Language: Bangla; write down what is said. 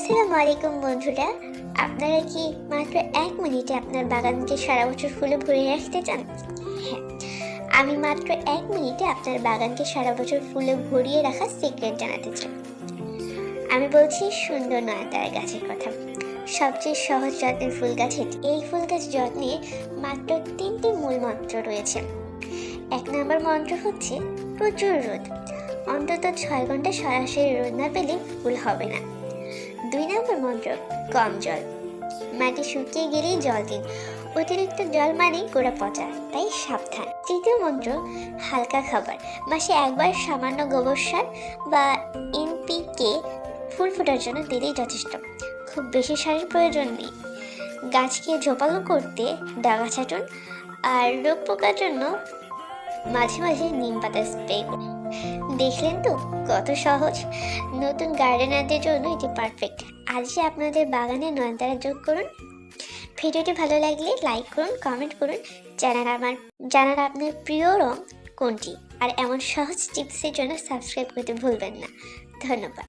আসসালামু আলাইকুম বন্ধুরা, আপনারা কি মাত্র 1 মিনিটে আপনার বাগানকে সারা বছর ফুলে ভরিয়ে রাখতে চান? হ্যাঁ, আমি মাত্র 1 মিনিটে আপনার বাগানকে সারা বছর ফুলে ভরিয়ে রাখার সিক্রেট জানাতে চাই। আমি বলছি সুন্দর নয়নতারা গাছের কথা। সবচেয়ে সহজ যত্নের ফুল গাছ এটি। এই ফুল গাছ যত্নে মাত্র 3টি মূল মন্ত্র রয়েছে। 1 নম্বর মন্ত্র হচ্ছে প্রচুর রোদ। অন্তত 6 ঘন্টা সরাসরি রোদ না পেলে ফুল হবে না। 2 নম্বর মন্ত্র কম জল। মাটি শুকিয়ে গেলেই জল দিন। অতিরিক্ত জল মানে গোড়া পচা, তাই সাবধান। 3য় মন্ত্র হালকা খাবার। মাসে একবার সামান্য গোবর সার বা এনপিকে ফুল ফোটার জন্য দিলেই যথেষ্ট। খুব বেশি সারের প্রয়োজন নেই। গাছকে ঝোপালো করতে ডাগা ছাটুন, আর রোগ পোকার জন্য মাঝে মাঝে নিম পাতা স্প্রে করুন। দেখলেন তো কত সহজ। নতুন গার্ডেনারদের জন্য এটি পারফেক্ট। আজই আপনাদের বাগানে নয়নতারা যোগ করুন। ভিডিওটি ভালো লাগলে লাইক করুন, কমেন্ট করুন, জানান আপনার প্রিয় রং কোনটি। আর এমন সহজ টিপসের জন্য সাবস্ক্রাইব করতে ভুলবেন না। ধন্যবাদ।